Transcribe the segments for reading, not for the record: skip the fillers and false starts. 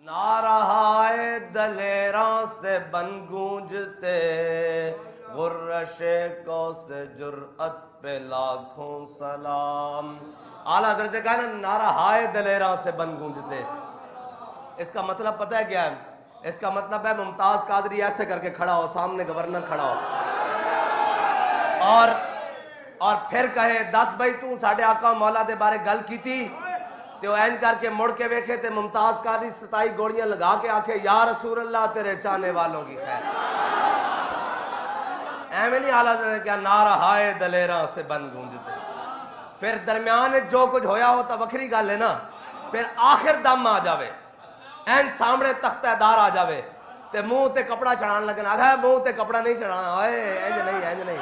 نارہائے دلیراں سے بن گونجتے، غرش کو سے جرأت پہ لاکھوں سلام۔ اعلیٰ حضرت نے کہا نا نارہائے دلیراں سے بن گونجتے، اس کا مطلب پتہ ہے کیا ہے؟ اس کا مطلب ہے ممتاز قادری ایسے کر کے کھڑا ہو، سامنے گورنر کھڑا ہو اور پھر کہے 10 بھائی تو ساڑھے آقا مولا دے بارے گل کی تھی تو این کر کے مڑ کے ویکھے تے ممتاز قادری 27 گوڑیاں لگا کے آکھے یا رسول اللہ تیرے چاہنے والوں کی خیر۔ ایمیں نہیں اعلیٰ حضرت نے کیا نارہائے دلیراں سے بن گونجتے، پھر درمیان جو کچھ ہویا ہو تا وکھری گل ہے نا، پھر آخر دم آ جاوے، این سامنے تختہ دار آ جاوے تے منہ تے کپڑا چڑھان لگنا، آگا منہ تے کپڑا نہیں چڑھانا، اینج نہیں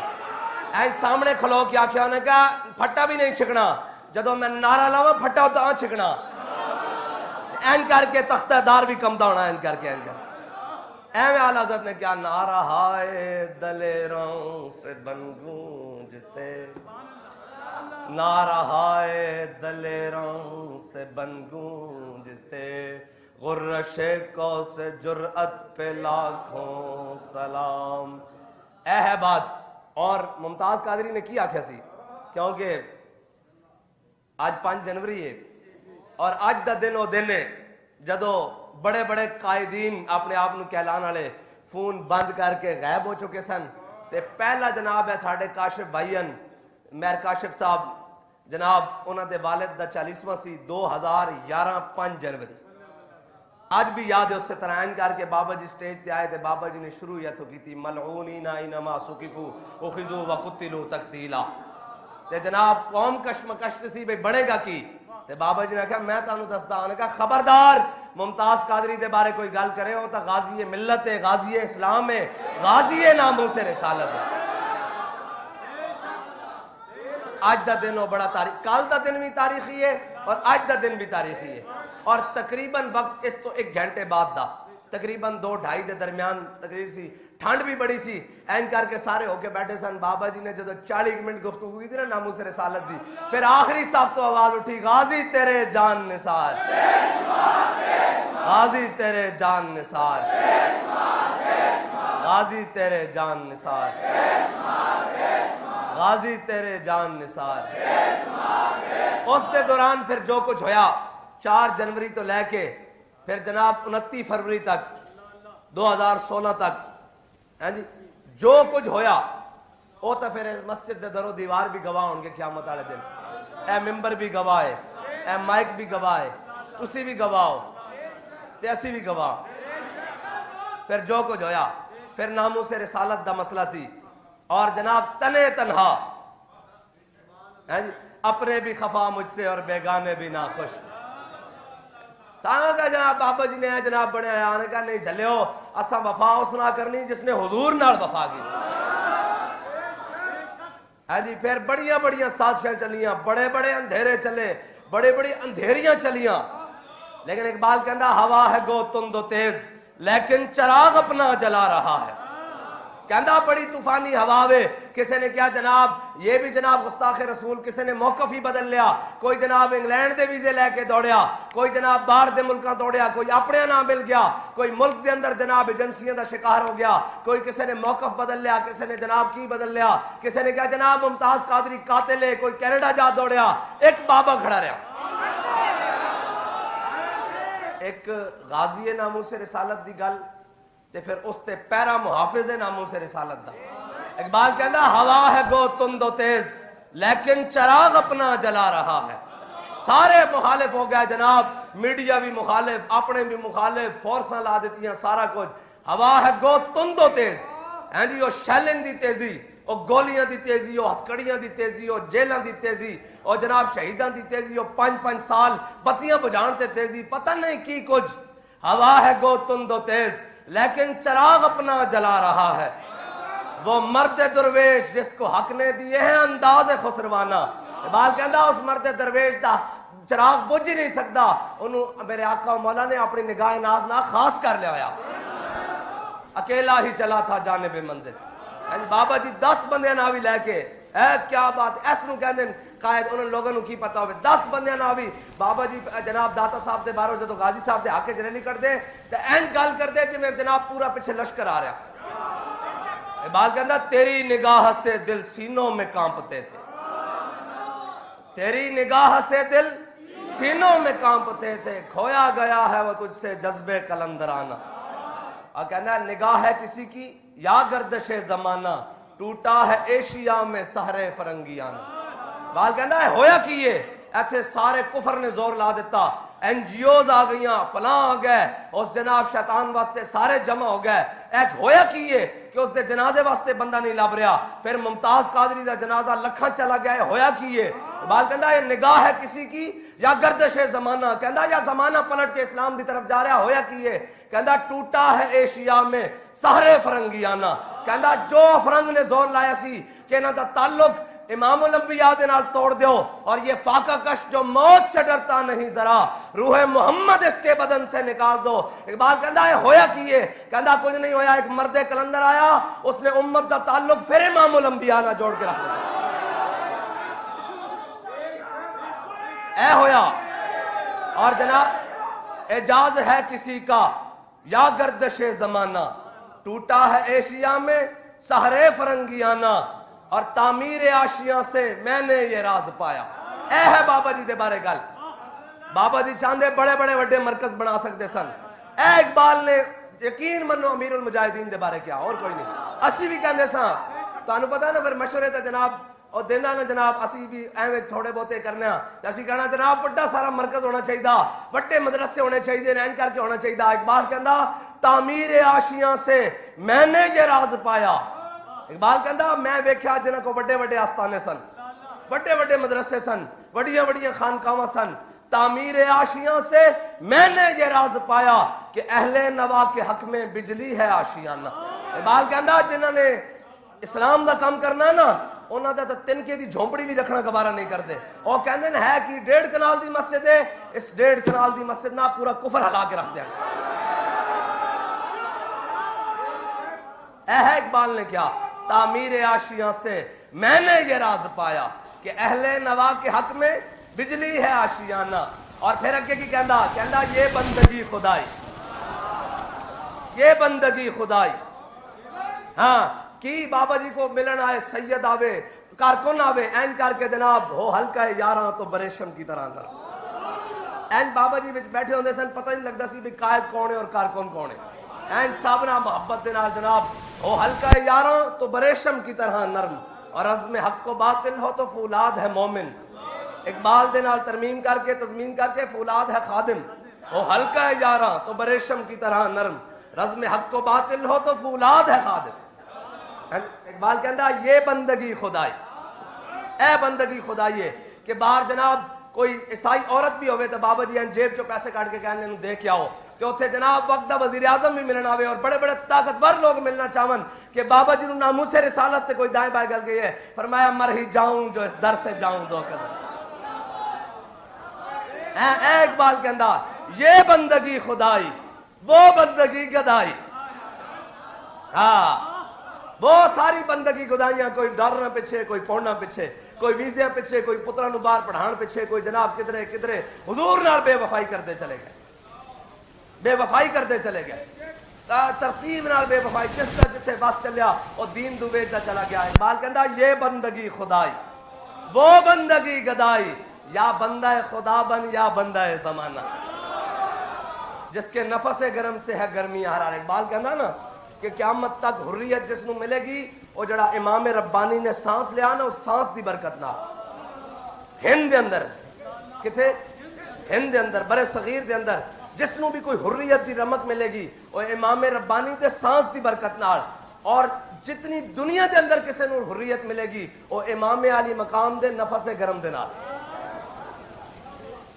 این سامنے کھلو کیا کیا انہیں کہا پھٹا بھی نہیں چھکنا، جدو میں نعرہ لاؤں پھٹا ہوتا آن چھکنا، این کر کے تختہ دار بھی کمدہ ہونا، این کر اے اعلیٰ حضرت نے کیا نارہائے دلیروں سے بن گونجتے، نارہائے دلیروں سے بن گونجتے، غرش کو سے جرأت پہ لاکھوں سلام۔ اے ہے بات۔ اور ممتاز قادری نے کی آکھیا سی کیونکہ آج 5 جنوری ہے اور آج دا دن وہ دن ہے جدو بڑے بڑے قائدین اپنے آپ نو کہلان والے فون بند کر کے غائب ہو چکے سن، تے پہلا جناب ہے ساڑھے کاشف بھائین مہر کاشف صاحب جناب انہاں دے والد دا 40واں سی 2011 5 جنوری، آج بھی یاد ہے اس سے ترائن کر کے بابا جی سٹیج تے آئے تھے، بابا جی نے شروع یا تو کی تھی ملعونین اینما سقفوا اخذوا وقتلوا تقتیلا، تے جناب قوم کشمکش سی بھئی بڑھے گا کی، تے بابا جی نے کہا میں تانوں دستا، انہوں نے کہا خبردار ممتاز قادری دے بارے کوئی گل کرے ہو تا غازی ملت ہے، غازی اسلام ہے، غازی ناموس رسالت ہے۔ آج دا دن ہو بڑا تاریخ، کال دا دن بھی تاریخی ہے اور آج دا دن بھی تاریخی ہے، اور تقریباً وقت اس تو 1 گھنٹے بعد دا تقریباً 2-2.5 دے درمیان تقریر سی، ٹھنڈ بھی بڑی سی، این کر کے سارے ہو کے بیٹھے سن، بابا جی نے جدو 40 منٹ گفتگو کی تھی نا ناموس رسالت دی، پھر آخری صاحب تو آواز اٹھی غازی تیرے جان نثار، غازی تیرے جان نثار، غازی تیرے جان نثار، غازی تیرے جان نثار۔ اس کے دوران پھر جو کچھ ہویا 4 جنوری تو لے کے پھر جناب 29 فروری تک 2016 تک جو کچھ ہویا وہ تو پھر مسجد دے در و دیوار بھی گواہ ہوں گے قیامت والے دن، اے ممبر بھی گواہ ہے، اے مائک بھی گواہ ہے، تسی بھی گواہ ہو تے اسی بھی گواہ۔ پھر جو کچھ ہویا پھر ناموس رسالت دا مسئلہ سی، اور جناب تنے تنہا اپنے بھی خفا مجھ سے اور بیگانے بھی ناخوش، سامنے کا جناب بابا جی نے جناب بڑے آنے کا نہیں جھلے ہو اسا وفا اس نہ کرنی جس نے حضور نال وفا کی جی۔ پھر بڑیاں بڑیاں سازشیں چلیاں، بڑے بڑے اندھیرے چلے، بڑے بڑی اندھیریاں چلیاں، لیکن اقبال کہندا ہوا ہے گو تند و تیز لیکن چراغ اپنا جلا رہا ہے، کہندا بڑی طوفانی ہوا وے، کسی نے کیا جناب یہ بھی جناب گستاخ رسول، کسی نے موقف ہی بدل لیا، کوئی جناب انگلینڈ دے ویزے لے کے دوڑیا، کوئی جناب باہر دے ملکاں دوڑیا، کوئی اپنے نام مل گیا، کوئی ملک دے اندر جناب ایجنسیاں دا شکار ہو گیا، کوئی کسی نے موقف بدل لیا، کسی نے جناب کی بدل لیا، کسی نے کیا جناب ممتاز قادری قاتل ہے، کوئی کینیڈا جا دوڑیا، ایک بابا کھڑا رہا، ایک غازی ناموس رسالت دی گل تے پھر اس تے پیرا محافظ ناموس رسالت دا۔ اقبال کہندا ہوا ہے گو تند و تیز لیکن چراغ اپنا جلا رہا ہے، سارے مخالف ہو گئے جناب، میڈیا بھی مخالف، اپنے بھی مخالف، فورساں لا دیتیاں سارا کچھ، ہوا ہے گو تند و تیز، جی وہ شیلنگ دی تیزی، وہ گولیاں دی تیزی، وہ ہتھکڑیاں دی تیزی، وہ جیلاں دی تیزی، اور جناب شہیدان دی تیزی، وہ 5-5 سال بتیاں بجھان تے تیزی، پتہ نہیں کی کچھ، ہوا ہے گو تند و تیز لیکن چراغ اپنا جلا رہا ہے، وہ مرد درویش جس کو حق نے دیے ہیں انداز خسروانہ، اقبال کہندا اس مرد درویش دا چراغ بجھ ہی نہیں سکتا، انہوں میرے آقا و مولا نے اپنی نگاہ ناز نہ خاص کر لیا ہویا، اکیلا ہی چلا تھا جانب منزل، بابا جی 10 بندے نہ بھی لے کے، اے کیا بات، ایس نو کہندے قائد انہوں لوگوں کی پتا ہوئے 10 بندے نہ بھی بابا جی جناب داتا صاحب دے بارو جدو غازی صاحب دے حق جنینی کر دے تو این گل کر دے جی میں جناب پورا پیچھے لشکر آ رہا. اقبال کہتا تیری نگاہ سے دل سینوں میں کانپتے تھے, تیری نگاہ سے دل سینوں میں کانپتے تھے, کھویا گیا ہے وہ تجھ سے جذبے قلندرانہ. اور کہنا نگاہ ہے کسی کی یا گردش زمانہ, ٹوٹا ہے ایشیا میں سہرے فرنگیانہ. بال کہنا ہے ہویا کی یہ ایتھے سارے کفر نے زور لا دیتا, این جی اوز آ گئیاں, فلاں آ گئے, اس جناب شیطان واسطے سارے جمع ہو گئے. ایک ہویا کی یہ کہ اس دے جنازے واسطے بندہ نہیں لب رہا, پھر ممتاز قادری دا جنازہ لکھاں چلا گیا ہے, ہویا کی یہ بال کہنا یہ نگاہ ہے کسی کی یا گردش زمانہ, کہنا یا زمانہ پلٹ کے اسلام دی طرف جا رہا, ہویا کی یہ کہنا ٹوٹا ہے ایشیا میں سہرے فرنگیانہ. کہنا جو فرنگ نے زور لایا سی کہ انہاں دا تعلق امام الانبیاء دے نال توڑ دیو, اور یہ فاقہ کش جو موت سے ڈرتا نہیں ذرا, روح محمد اس کے بدن سے نکال دو. اقبال کہندا ہے ہویا کی یہ کہندا کچھ نہیں ہویا, ایک مرد کلندر آیا, اس نے امت دا تعلق پھر امام الانبیاء نہ جوڑ کے رکھ دیا. اے ہویا. اور جناب اعجاز ہے کسی کا یا گردش زمانہ, ٹوٹا ہے ایشیا میں سہرے فرنگیانہ, اور تعمیر آشیاں سے میں نے یہ راز پایا. اے ہے بابا جی دے بارے گل, بابا جی چاندے بڑے بڑے وڈے مرکز بنا سکتے سن. اے اقبال نے یقین منو امیر المجاہدین دے بارے کیا, اور کوئی نہیں. اسی بھی کہندے ساں تانوں پتہ نا پھر مشورے تے جناب اور دینا نا جناب, اسی بھی ایویں تھوڑے بہتے کرنے ہاں, اسی کہنا جناب بڑا سارا مرکز ہونا چاہیے, بڑے مدرسے ہونے چاہیے, رہن کر کے ہونا چاہیے. اقبال کہندا تعمیر آشیاں سے میں نے یہ راز پایا. اقبال کہندا میں ویکھیا جنہاں کو بڑے بڑے آستانے سن, بڑے بڑے مدرسے سن, بڑیاں بڑیاں خانقاواں سن, تعمیر آشیاں سے میں نے یہ راز پایا کہ اہل نوا کے حق میں بجلی ہے آشیانہ. اقبال کہندا جنہاں نے اسلام دا کام کرنا نا, انہاں دا تے تنکے دی جھونپڑی بھی رکھنا گوارا نہیں کرتے. او کہندے نے ہے کہ 1.5 کنال دی مسجد ہے, اس 1.5 کنال دی مسجد نہ پورا کفر ہلا کے رکھ دیا. اے ہے اقبال نے کیا تعمیر آشیاں سے میں نے یہ راز پایا کہ اہل نوا کے حق میں بجلی ہے آشیانہ. اور پھر اگے کی کہندا یہ بندگی خدائی, یہ بندگی خدائی. ہاں کی بابا جی کو ملن آئے سید آوے, کارکن آوے, این کر کے جناب ہو ہلکا یاراں تو بریشم کی طرح کر. این بابا جی وچ بیٹھے ہوندے سن, پتہ نہیں لگدا سی بھی قائد کون ہے اور کارکن کون ہے. این سب نہ محبت دے نال جناب ہو ہلکا یاراں تو بریشم کی طرح نرم, اور عزم حق و باطل ہو تو فولاد ہے مومن. اقبال دے نال ترمیم کر کے تضمین کر کے فولاد ہے خادم, ہو ہلکا یاراں تو بریشم کی طرح نرم, عزم حق و باطل ہو تو فولاد ہے خادم. اقبال کہندا یہ بندگی خدائی, اے بندگی خدائی ہے کہ باہر جناب کوئی عیسائی عورت بھی ہوئے تو بابا جی جیب چو پیسے کاٹ کے کہنے انہوں دیکھ آؤ, کہ اتھے جناب وقت دا وزیر اعظم بھی ملنا آوے اور بڑے بڑے طاقتور لوگ ملنا چاہون کہ بابا جی ناموس رسالت تے کوئی دائیں بائیں گل گئی ہے, فرمایا مر ہی جاؤں جو اس در سے جاؤں دو قدم. اے اقبال کہندا یہ بندگی خدائی, وہ بندگی گدائی. ہاں وہ ساری بندگی گدائیاں, کوئی ڈالر پیچھے, کوئی پونڈا پیچھے, کوئی ویزے پیچھے, کوئی پترا نو باہر پڑھان پیچھے, کوئی جناب کدرے کدرے حضور نال بے وفائی کرتے چلے گئے, بے وفائی کرتے چلے گئے, ترتیب نال بے وفائی, جس طرح جتھے بس چلیا اور دین دوبیجا چلا گیا. اقبال کہندا یہ بندگی خدائی, وہ بندگی گدائی, یا بندہ خدا بن یا بندہ زمانہ, جس کے نفس گرم سے ہے گرمی حرار. اقبال کہندا نا کہ قیامت تک حریت جس نو ملے گی وہ جڑا امام ربانی نے سانس لیا نا, اس سانس دی برکت نہ ہند دے اندر, کتے ہند دے اندر, برے صغیر دے اندر جس نو بھی کوئی حریت دی رمق ملے گی وہ امام ربانی دے سانس دی برکت نال, اور جتنی دنیا دے اندر کسے نو حریت ملے گی وہ امام علی مقام دے نفس گرم دے نال.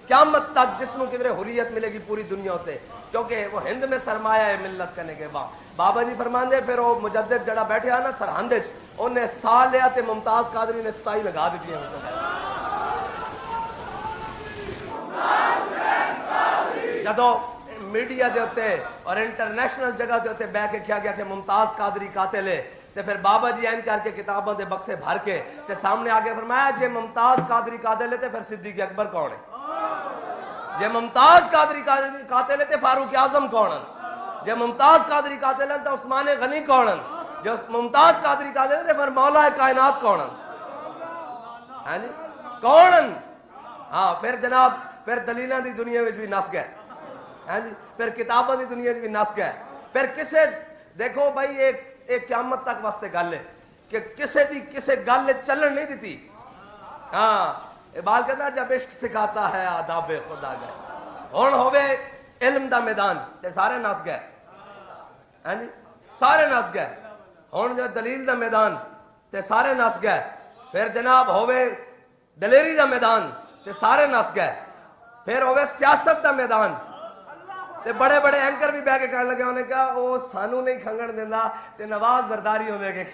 قیامت تک جس نو کدرے حریت ملے گی پوری دنیا ہوتے, کیونکہ وہ ہند میں سرمایہ ہے ملت کرنے کے بعد. بابا جی فرماندے پھر وہ مجدد جڑا بیٹھے نا سرحد وچ, انہیں سا لیا تے ممتاز قادری نے 27 لگا دیتی ہیں. جدو میڈیا دے ہوتے اور انٹرنیشنل جگہ دے ہوتے بہ کے کیا گیا کہ ممتاز قادری قاتل ہے, تے پھر بابا جی این کر کے کتاباں دے بکسے بھر کے تے سامنے آگے فرمایا جے ممتاز قادری قاتل ہے تے پھر صدیق اکبر کون ہے؟ جے ممتاز قادری قاتل ہے تے فاروق اعظم کون ہے؟ جے ممتاز قادری قاتل ہے تے عثمان غنی کون ہے؟ جو ممتاز قادری قاتل ہے تے پھر مولا کائنات کون ہے؟ ہاں جی کون ہے؟ ہاں پھر جناب پھر دلیلاں دی دنیا وچ بھی نس گئے، ہاں جی پھر کتاباں دی دنیا وچ بھی نس گئے، پھر کسے دیکھو بھائی ایک قیامت تک واسطے گل ہے کہ کسے گل چلن نہیں دیتی۔ ہاں اقبال کہتا جب عشق سکھاتا ہے آداب خدا گئے، ہن ہوے علم دا میدان تے سارے نس گئے، ہاں جی سارے نس گئے، ہن جو دلیل دا میدان تے سارے نس گئے، پھر جناب ہوے دلیری دا میدان تے سارے نس گئے، پھر ہوے سیاست دا میدان تے بڑے بڑے اینکر بھی بہ کے کہنے لگے، انہیں کہا او سانو نہیں کھنگن دیندا تے نواز زرداری ہوندے کے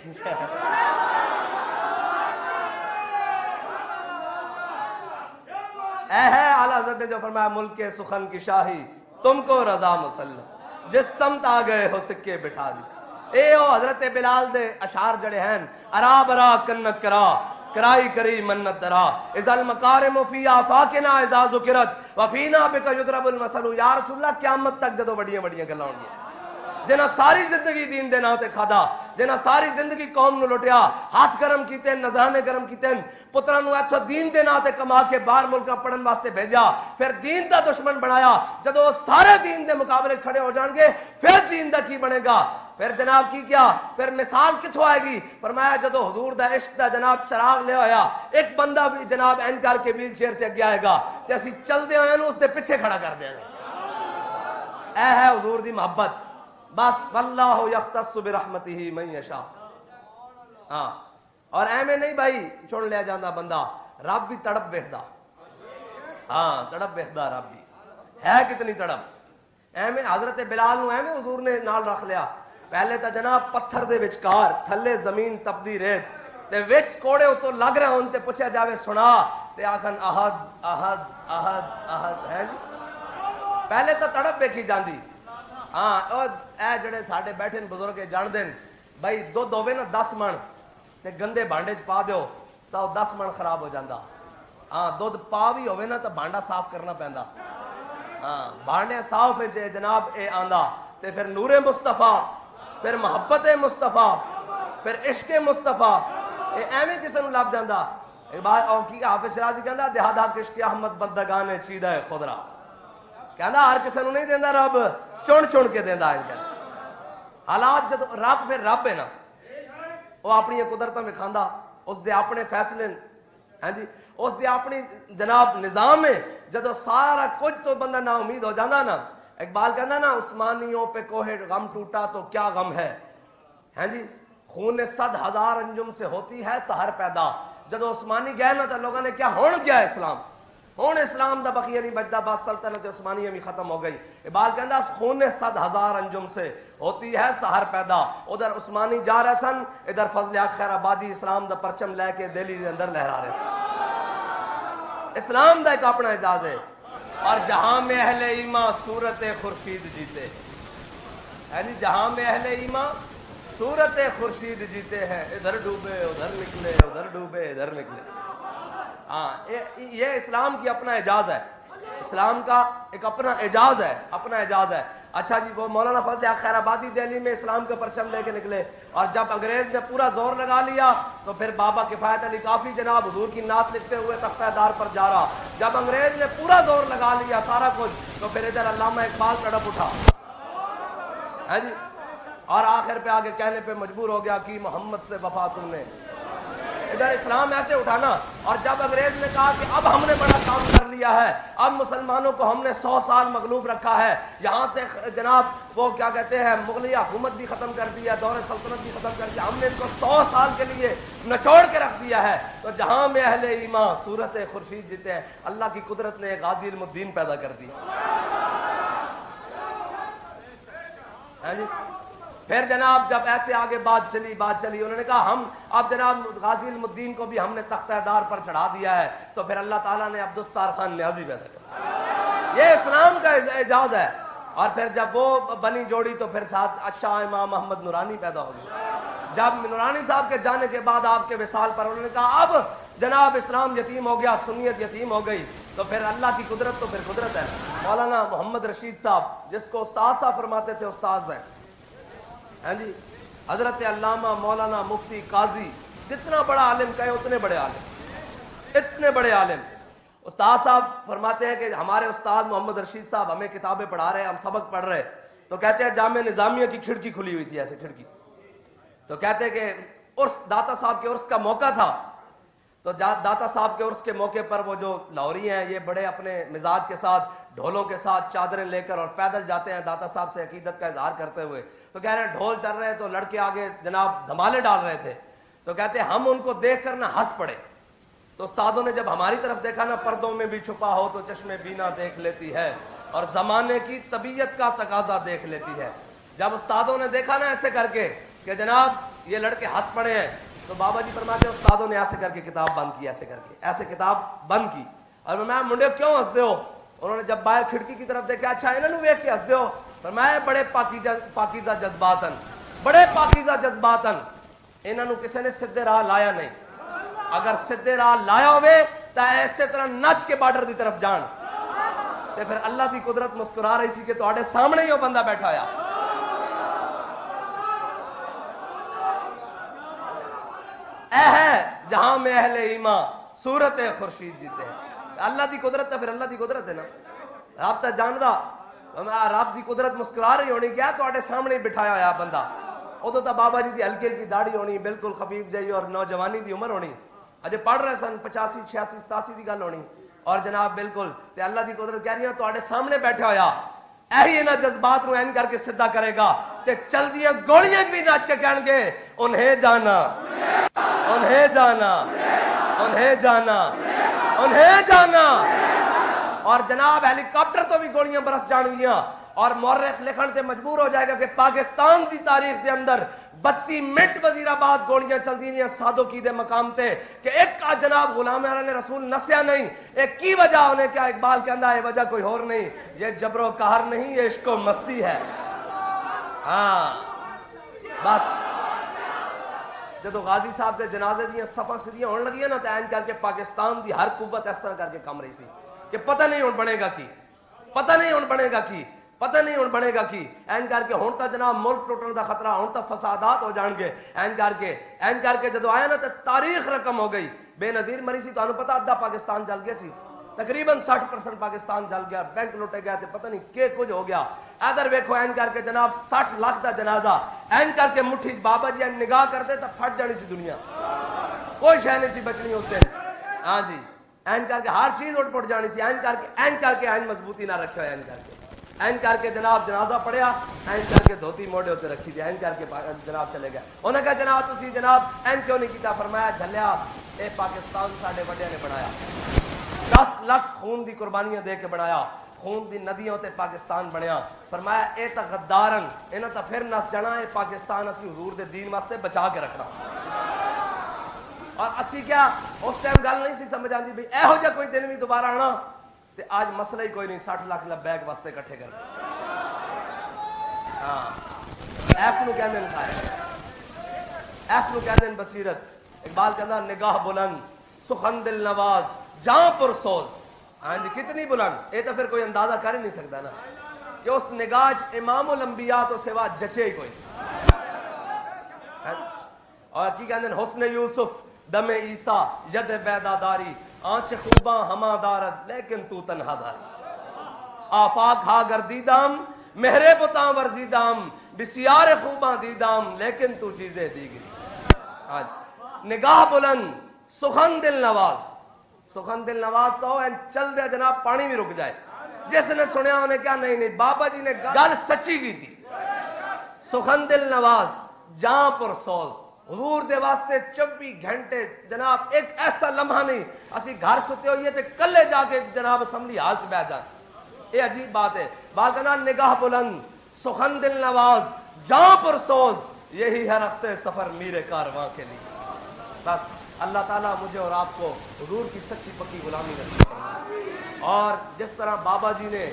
اے ہے اعلیٰ حضرت نے جو فرمایا ملک کے سخن کی شاہی تم کو رضا مسلم، جس سمت آ گئے ہو سکے بٹھا دی۔ اے او حضرت بلال دے اشعار جڑے ہیں، ارا برا کنک کرا کرائی کری منت درا، اذا المکارم فی آفاقنا اذا ذکرت وفینا بک یضرب المثل۔ یا رسول اللہ قیامت تک جدو بڑیاں بڑیاں گلاں ہون گیاں، جنہاں ساری زندگی دین دے نام تے کھادا، جنہاں ساری زندگی قوم نو لٹیا، ہاتھ گرم کیتے، نذرانے گرم کیتے، پتراں نو ایتھوں دین دے نام تے کما کے باہر ملکاں پڑھن واسطے بھیجا، پھر دین دا دشمن بنایا، جدو سارے دین دے مقابلے کھڑے ہو جان گے پھر دین دا کی بنے گا؟ پھر جناب کی کیا؟ پھر مثال کتھوں آئے گی؟ فرمایا جدو حضور دا عشق دا جناب چراغ لے ہویا، ایک بندہ بھی جناب این کر کے ویل چیئر تے اگے آئے گا تے اسی چل دے ہوئے اس دے پیچھے کھڑا کر دیں گے۔ اے ہے حضور دی محبت، بس واللہ یختص برحمتہ من یشاء۔ ہاں اور ایویں نہیں بھائی چن لیا جاندہ بندہ، رب بھی تڑپ ویکھدا، ہاں تڑپ ویکھدا رب بھی ہے، کتنی تڑپ ایویں حضرت بلال نو ایویں حضور نے نال رکھ لیا، پہلے تا جناب پتھر دے وچکار تھلے زمین تپدی ریت تے وچ کوڑے اتوں لگ رہے ہون تے پوچھا جاوے سنا تے آکھن احد احد احد احد ہے جی، پہلے تا تڑپ ویکھی جاندی۔ ہاں او اے جڑے ساڈے بیٹھے بزرگ جان دین بھائی دودھ ہوے نا 10 من تے گندے بانڈے چ پا دیو تا 10 من خراب ہو جاندا، ہاں دودھ پا بھی ہوے نا تا بانڈا صاف کرنا پیندا، ہاں بانڈے صاف ہے جناب اے آندا تے پھر نور مصطفیٰ، پھر محبت مصطفیٰ، پھر عشق مصطفیٰ، اے ایویں کسے نوں لب جاندا۔ اقبال او کی حافظ شرازی کہندا دہادا عشق احمد بندگان چیدہ خضرا، کہندا ہر کسے نوں نہیں دیندا رب، چن چن کے دیندا ہے۔ حالات جدو رب پھر رب ہے نا، وہ اپنی قدرتاں وکھاندا، اس دے اپنے فیصلے، ہاں جی اس دے اپنی جناب نظام ہے، جدو سارا کچھ تو بندہ نا امید ہو جانا نا، اقبال کہنا نا عثمانیوں پہ کوہ غم ٹوٹا تو کیا غم ہے، ہاں جی خون 100,000 انجم سے ہوتی ہے سحر پیدا۔ جدو عثمانی گئے نا تو لوگوں نے کیا ہون گیا اسلام، ہون اسلام دا بقیہ نہیں بچتا، بس سلطنت عثمانیہ بھی ختم ہو گئی۔ اقبال کہنا خون 100,000 انجم سے ہوتی ہے سحر پیدا، ادھر عثمانی جا رہے سن، ادھر فضل حق خیر آبادی اسلام دا پرچم لے کے دہلی دے اندر لہرا رہے سن۔ اسلام دا ایک اپنا اعزاز ہے، اور جہاں میں اہل ایمان صورت خورشید جیتے، یعنی جہاں میں اہل ایمان صورت خورشید جیتے ہیں، ادھر ڈوبے ادھر نکلے ادھر ڈوبے ادھر نکلے۔ ہاں یہ اسلام کی اپنا اعجاز ہے، اسلام کا ایک اپنا اعجاز ہے، اپنا اعجاز ہے۔ اچھا جی وہ مولانا فضل حق خیر آبادی دہلی میں اسلام کا پرچم لے کے نکلے، اور جب انگریز نے پورا زور لگا لیا تو پھر بابا کفایت علی کافی جناب حضور کی نعت لکھتے ہوئے تختہ دار پر جا رہا، جب انگریز نے پورا زور لگا لیا سارا کچھ تو پھر ادھر علامہ اقبال تڑپ اٹھا ہے جی، اور آخر پہ آگے کہنے پہ مجبور ہو گیا کہ محمد سے وفا تم نے، ادھر اسلام ایسے اٹھانا۔ اور جب انگریز نے کہا کہ اب ہم نے بڑا کام کر لیا ہے، اب مسلمانوں کو ہم نے 100 سال مغلوب رکھا ہے، یہاں سے جناب وہ کیا کہتے ہیں مغلیہ حکومت بھی ختم کر دیا، دور سلطنت بھی ختم کر دیا، ہم نے ان کو 100 سال کے لیے نچوڑ کے رکھ دیا ہے، تو جہاں میں اہل ایمان صورت خورشید جیتے ہیں، اللہ کی قدرت نے غازی علم الدین پیدا کر دی۔ پھر جناب جب ایسے آگے بات چلی انہوں نے کہا ہم اب جناب غازی علم الدین کو بھی ہم نے تختہ دار پر چڑھا دیا ہے، تو پھر اللہ تعالیٰ نے عبدالستار خان نیازی پیدا کر، یہ اسلام کا اعجاز ہے۔ اور پھر جب وہ بنی جوڑی تو پھر شاہ امام محمد نورانی پیدا ہو گئے، جب نورانی صاحب کے جانے کے بعد آپ کے وصال پر انہوں نے کہا اب جناب اسلام یتیم ہو گیا، سنیت یتیم ہو گئی، تو پھر اللہ کی قدرت تو پھر قدرت ہے۔ مولانا محمد رشید صاحب جس کو استاد صاحب فرماتے تھے، استاد ہیں ہاں جی، حضرت علامہ مولانا مفتی قاضی، کتنا بڑا عالم کہے اتنے بڑے عالم، اتنے بڑے عالم۔ استاد صاحب فرماتے ہیں کہ ہمارے استاد محمد رشید صاحب ہمیں کتابیں پڑھا رہے ہیں، ہم سبق پڑھ رہے، تو کہتے ہیں جامعہ نظامیہ کی کھڑکی کھلی ہوئی تھی، ایسے کھڑکی، تو کہتے ہیں کہ عرس داتا صاحب کے عرس کا موقع تھا، تو داتا صاحب کے عرس کے موقع پر وہ جو لاہوری ہیں یہ بڑے اپنے مزاج کے ساتھ ڈھولوں کے ساتھ چادریں لے کر اور پیدل جاتے ہیں داتا صاحب سے عقیدت کا اظہار کرتے ہوئے، تو کہہ رہے ہیں ڈھول چل رہے ہیں تو لڑکے آگے جناب دھمالے ڈال رہے تھے، تو کہتے ہیں ہم ان کو دیکھ کر نہ ہنس پڑے، تو استادوں نے جب ہماری طرف دیکھا نا، پردوں میں بھی چھپا ہو تو چشمے بینا دیکھ لیتی ہے اور زمانے کی طبیعت کا تقاضا دیکھ لیتی ہے۔ جب استادوں نے دیکھا نا ایسے کر کے کہ جناب یہ لڑکے ہنس پڑے ہیں، تو بابا جی فرماتے ہیں استادوں نے ایسے کر کے کتاب بند کی، ایسے کر کے ایسے کتاب بند کی، اور میں منڈے کیوں ہنس دے ہو؟ انہوں نے جب باہر کھڑکی کی طرف دیکھا، اچھا انہوں نے ویکھ کے ہنس دے ہو؟ فرمایا بڑے پاکیزہ جذباتن، بڑے پاکیزہ جذباتن، انہوں نے کسی نے سدھے راہ لایا نہیں، اگر سدھے راہ لایا ہوئے تو ایسے طرح نچ کے بارڈر دی طرف جان، تے پھر اللہ دی قدرت مسکرا رہی سی کہ تواڈے سامنے ہی وہ بندہ بیٹھا ہویا۔ اے ہے جہاں میں اہل ایمان صورت خورشید جیتے ہیں، اللہ دی قدرت ہے، پھر اللہ دی قدرت ہے نا، رب تے جاندا، رب دی قدرت مسکرا رہی ہونی، کیا تواڈے سامنے بٹھایا ہویا بندہ، ادو تو بابا جی دی ہلکی ہلکی داڑھی ہونی، بالکل خفیف جہی اور نوجوانی دی عمر ہونی، اجے پڑھ رہے سن 85 86 87 دی گل ہونی، اور جناب بالکل تے اللہ دی قدرت کہہ رہی ہے تواڈے سامنے بیٹھا ہویا، ایہی انہاں جذبات نو این کر کے سدھا کرے گا تے چل دیاں گولیاں بھی نچ کے کہن گے انہیں جانا، انہیں جانا، انہیں جانا، انہیں جانا، اور جناب ہیلی کاپٹر تو بھی گولیاں برس جان گیاں، اور مورخ لکھن تے مجبور ہو جائے گا کہ پاکستان دی تاریخ دے اندر 32 منٹ وزیر آباد گولیاں چل دی ہیں سادوکی دے مقام تے کہ ایک کا جناب غلام اعلی رسول نسیا نہیں، ایک کی وجہ انہیں کیا اقبال کہندا ہے وجہ کوئی اور نہیں، یہ جبر و قہر نہیں، یہ عشق و مستی ہے۔ ہاں بس جدو غازی صاحب دے جنازے دیاں صفاں سدیاں ہون لگیاں نا تے این کر کے پاکستان دی ہر قوت اس طرح کر کے کم رہی سی کہ پتہ نہیں ہون بنے گا کی، پتہ نہیں ہون بنے گا کی، پتہ نہیں ہون بنے گا کی، این کر کے ہون تا جناب ملک ٹوٹن دا خطرہ، ہون تا فسادات ہو جان گے، این کر کے جدو آیا نا تے تاریخ رقم ہو گئی، بے نظیر مری سی، تو انہوں پتہ ادھا پاکستان جل گیا سی، تقریباً 60% پاکستان جل گیا، بینک لوٹے گیا تے پتہ نہیں کہ کچھ ہو گیا۔ ادھر ویکھو این کر کے جناب 60 لاکھ دا جنازہ، این کر کے مٹھی بابا جی نگاہ کرتے تو پھٹ جانی سی دنیا، کوئی شے نہیں سی بچنی ہوتے، ہاں جی، این کر کے ہر چیز اٹھ پٹ جانی سی، این کر کے این مضبوطی نہ رکھے ہوئے، این کر کے جناب جنازہ پڑھیا، این کر کے دھوتی موڑے ہوتے رکھی دی، این کر کے جناب چلے گئے، انہوں نے کہا جناب تسی جناب این کیوں نہیں کیتا؟ فرمایا جھلیا اے پاکستان ساڈے وڈیاں نے بنایا، 10 لاکھ خون دی قربانیاں دے کے بنایا، خون دی ندیوں تے پاکستان بنیا، فرمایا اے تا غدارن انہاں تا پھر نس جانا، اے پاکستان اسی حضور دے دین واسطے بچا کے رکھنا، اور اسی کیا اس ٹائم گل نہیں سی سمجھ آندی بھی اے ہو جا کوئی دن بھی دوبارہ آنا، تے آج مسئلہ ہی کوئی نہیں، 60 لاکھ لبیک واسطے کٹھے کر، ہاں ایس نو کہندے ہیں خیر، ایس نو کہندے ہیں بصیرت، اقبال کہندا نگاہ بلند سخن دل نواز جاں پر سوز، ہاں جی کتنی بلند، اے تو پھر کوئی اندازہ کر ہی نہیں سکتا نا کہ اس نگاہ امام الانبیاء تو سوا جچے ہی کوئی، اور کی کہندے ہیں حسن یوسف دم عیسیٰ ید بیداداری آنچ خوباں ہما دارد لیکن تو تنہا داری، آفاق ہا گردیدام مہرے بتاں ورزیدام بسیار خوباں دیدام لیکن تو چیزیں دیگری، نگاہ بلند سخن دل نواز، سخن دل نواز تو چل دے جناب پانی بھی رک جائے، جس نے سنیا انہیں کیا نہیں بابا جی نے گل سچی کی تھی، سخن دل نواز جاں پر سوز، حضور دے واسطے 24 گھنٹے جناب ایک ایسا لمحہ نہیں اسی گھر ستے ہوئیے تے کلے جا کے جناب اسمبلی حال چ بیٹھ جائیں، یہ عجیب بات ہے، بالکنا نگاہ بلند سخن دل نواز جاں پر سوز، یہی ہے رخت سفر میرے کارواں کے لیے۔ بس اللہ تعالیٰ مجھے اور آپ کو حضور کی سچی پکی غلامی نصیب فرمائے، اور جس طرح بابا جی نے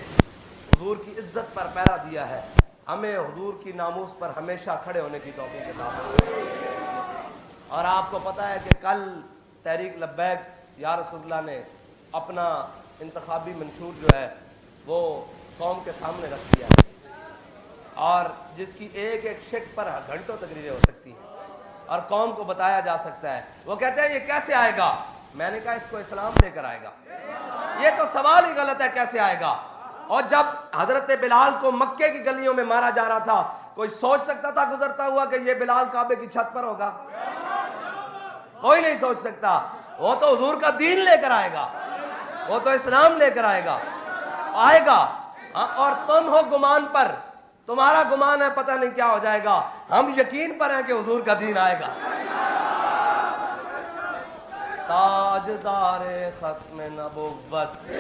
حضور کی عزت پر پہرا دیا ہے، ہمیں حضور کی ناموس پر ہمیشہ کھڑے ہونے کی توفیق عطا فرمائے۔ اور آپ کو پتہ ہے کہ کل تحریک لبیک یا رسول اللہ نے اپنا انتخابی منشور جو ہے وہ قوم کے سامنے رکھ دیا ہے، اور جس کی ایک ایک شک پر گھنٹوں تقریریں ہو سکتی ہیں اور قوم کو بتایا جا سکتا ہے۔ وہ کہتے ہیں یہ کیسے آئے گا؟ میں نے کہا اس کو اسلام لے کر آئے گا، یہ تو سوال ہی غلط ہے کیسے آئے گا۔ اور جب حضرت بلال کو مکے کی گلیوں میں مارا جا رہا تھا، کوئی سوچ سکتا تھا گزرتا ہوا کہ یہ بلال کعبے کی چھت پر ہوگا؟ کوئی نہیں سوچ سکتا۔ وہ تو حضور کا دین لے کر آئے گا، وہ تو اسلام لے کر آئے گا، آئے گا۔ اور تم ہو گمان پر، تمہارا گمان ہے پتہ نہیں کیا ہو جائے گا، ہم یقین پر ہیں کہ حضور کا دین آئے گا۔ تاجدار ختم نبوت